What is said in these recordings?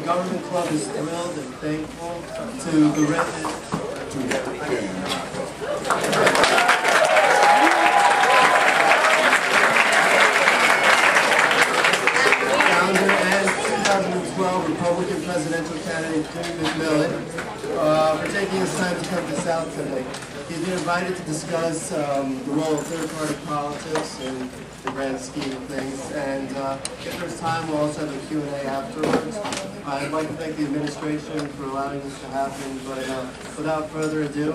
government club is thrilled and thankful to the residents. Founder and 2012 Republican presidential candidate McMillian for taking his time to come to South today. He's been invited to discuss the role of third-party politics in the grand scheme of things, and if there's time, we'll also have a Q&A afterwards. I'd like to thank the administration for allowing this to happen, but without further ado,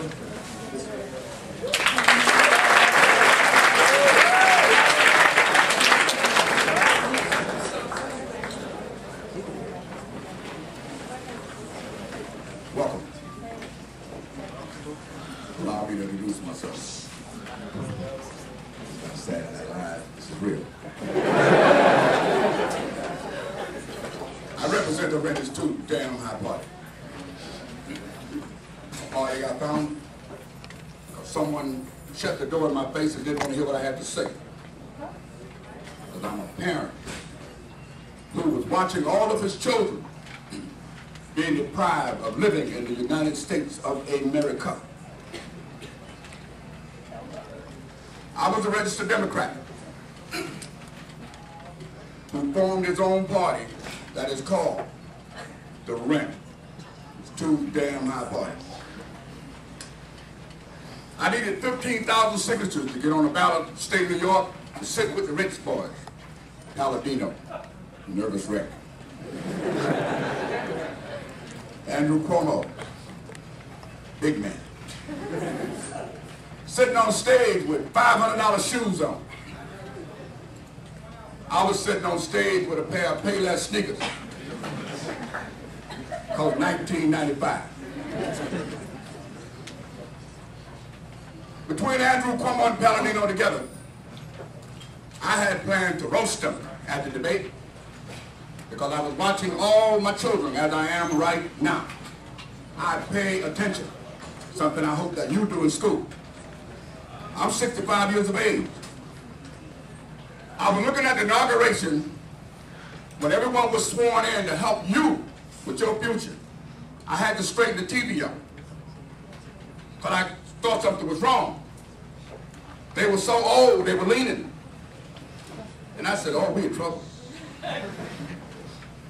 welcome. Allow me to introduce myself. Sad that line. This is real. I represent the renters too damn high party. Party I found because someone shut the door in my face and didn't want to hear what I had to say. Because I'm a parent who was watching all of his children being deprived of living in the United States of America. I was a registered Democrat who formed his own party that is called the Rent. It's too damn high party. I needed 15,000 signatures to get on the ballot in the state of New York to sit with the rich boys. Palladino, nervous wreck. Andrew Cuomo, big man. Sitting on stage with $500 shoes on. I was sitting on stage with a pair of Payless sneakers called 1995. Between Andrew Cuomo and Palladino together, I had planned to roast them at the debate because I was watching all my children as I am right now. I pay attention, something I hope that you do in school. I'm 65 years of age. I was looking at the inauguration when everyone was sworn in to help you with your future. I had to straighten the TV up, but I thought something was wrong. They were so old, they were leaning. And I said, oh, we in trouble.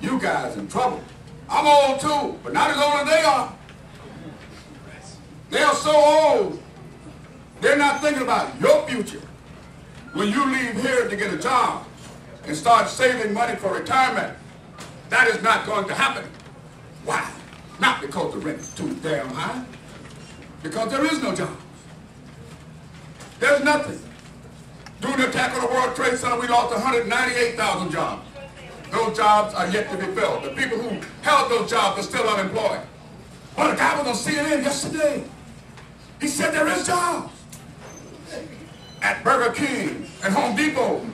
You guys in trouble. I'm old too, but not as old as they are. They are so old, they're not thinking about your future. When you leave here to get a job and start saving money for retirement, that is not going to happen. Why? Not because the rent is too damn high, because there is no job. There's nothing. During the attack on the World Trade Center, we lost 198,000 jobs. Those jobs are yet to be filled. The people who held those jobs are still unemployed. Well, the guy was on CNN yesterday. He said there is jobs at Burger King and Home Depot.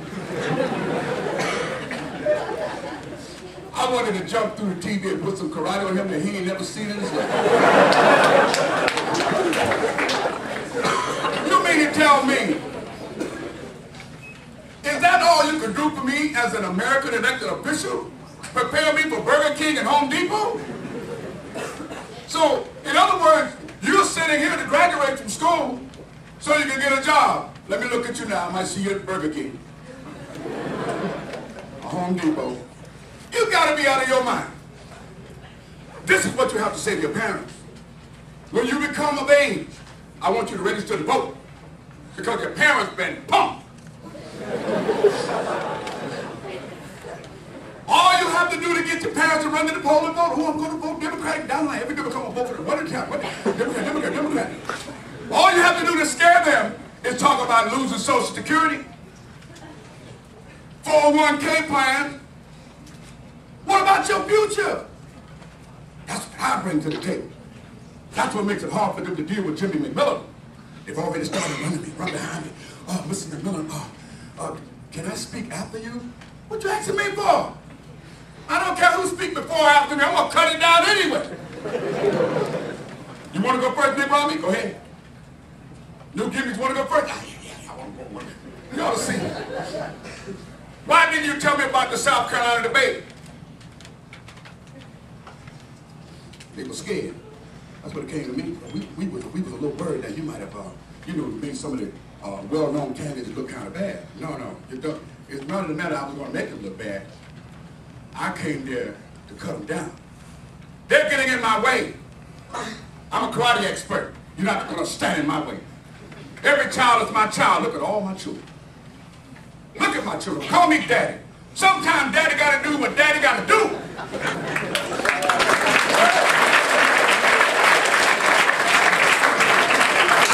I wanted to jump through the TV and put some karate on him that he ain't never seen in his life. You mean to tell me, is that all you can do for me as an American elected official? Prepare me for Burger King and Home Depot? So, in other words, you're sitting here to graduate from school so you can get a job. Let me look at you now. I might see you at Burger King, Home Depot. You gotta be out of your mind. This is what you have to say to your parents. When you become of age, I want you to register to vote because your parents been punked. All you have to do to get your parents to run to the poll and vote, I'm going to vote Democratic, down the line, every Democrat will vote for them. What Democrat. All you have to do to scare them is talk about losing Social Security, 401k plan. What about your future? That's what I bring to the table. That's what makes it hard for them to deal with Jimmy McMillian. They've already started running me, run behind me. Oh, Mr. McMillian, can I speak after you? What you asking me for? I don't care who speaks before or after me. I'm going to cut it down anyway. You want to go first, Big Robbie? Go ahead. New Gimmies want to go first? Yeah, I want to go first. You ought to see. Why didn't you tell me about the South Carolina debate? was scared. That's what it came to me. We was a little worried that you might have, made some of the well-known candidates look kind of bad. No, it's not the matter I was going to make them look bad. I came there to cut them down. They're getting in my way. I'm a karate expert. You're not going to stand in my way. Every child is my child. Look at all my children. Look at my children. Call me daddy. Sometimes daddy got to do what daddy got to do.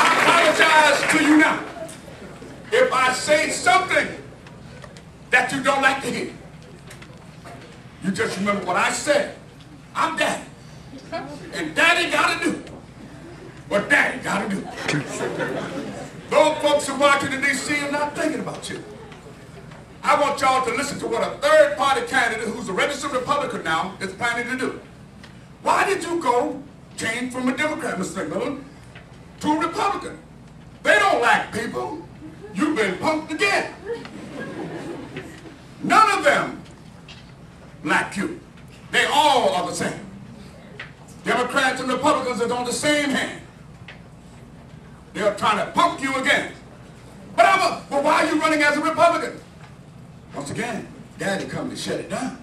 I apologize to you now if I say something that you don't like to hear. You just remember what I said. I'm daddy. And daddy got to do what daddy got to do. Those folks who watching in D.C. are not thinking about you. I want y'all to listen to what a third-party candidate who's a registered Republican now is planning to do. Why did you go change from a Democrat, Mr. McMillian, to a Republican? They don't like people. You've been punked again. None of them like you. They all are the same. Democrats and Republicans are on the same hand. They're trying to punk you again. But why are you running as a Republican? Once again, daddy come to shut it down.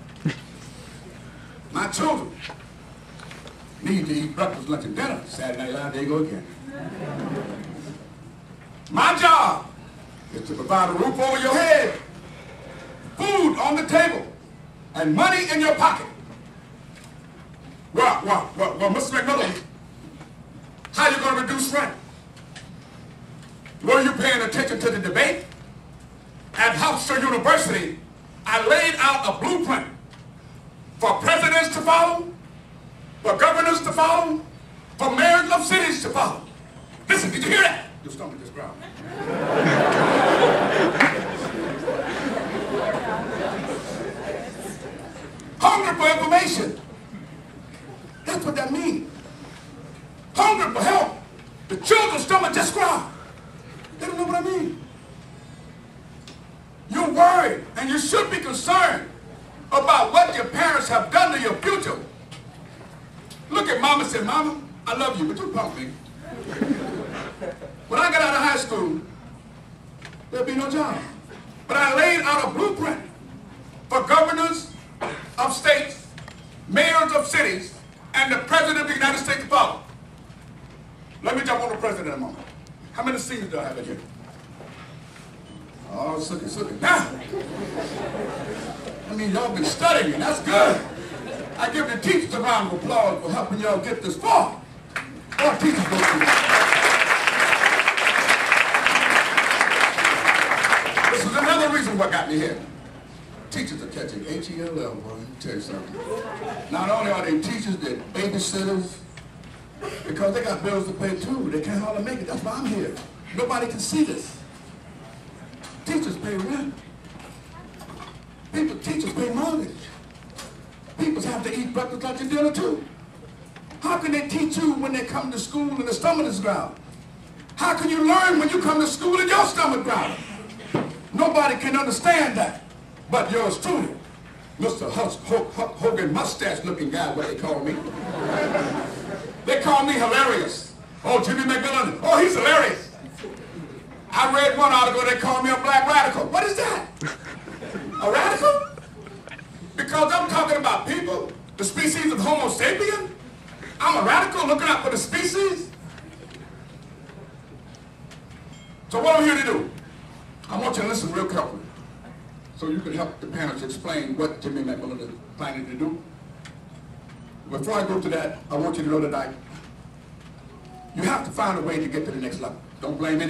My children need to eat breakfast, lunch, and dinner. Saturday Night Live, there you go again. My job is to provide a roof over your head, food on the table, and money in your pocket. Well, Mr. McMillian, how you going to reduce rent? Were you paying attention to the debate? At Hofstra University, I laid out a blueprint for presidents to follow, for governors to follow, for mayors of cities to follow. Listen, did you hear that? Your stomach just growled. Hunger for information. That's what that means. Hunger for help. The children's stomach just growled. They don't know what I mean. You're worried, and you should be concerned about what your parents have done to your future. Look at mama and say, Mama, I love you, but you punked me. When I got out of high school, there'd be no job. But I laid out a blueprint for governors of states, mayors of cities, and the president of the United States to follow. Let me jump on the president in a moment. How many seniors do I have in here? Oh, suck it. Now, I mean, y'all been studying, and that's good. I give the teachers a round of applause for helping y'all get this far. Our teachers go through this. This is another reason what got me here. Teachers are catching H-E-L-L, boy. Let me tell you something. Not only are they teachers, they're babysitters, because they got bills to pay too. They can't hardly make it. That's why I'm here. Nobody can see this. Teachers pay rent. Teachers pay mortgage. People have to eat breakfast, lunch, and dinner too. How can they teach you when they come to school and the stomach is growling? How can you learn when you come to school and your stomach growling? Nobody can understand that. But yours truly, Mr. Hogan mustache looking guy, what they call me. They call me hilarious. Oh, Jimmy McMillian, oh, he's hilarious. I read one article, they called me a black radical. What is that? A radical? Because I'm talking about people, the species of Homo sapien? I'm a radical looking out for the species? So what I'm here to do, I want you to listen real carefully so you can help the panelists explain what Jimmy McMillian is planning to do. Before I go to that, I want you to know tonight, you have to find a way to get to the next level. Don't blame anybody.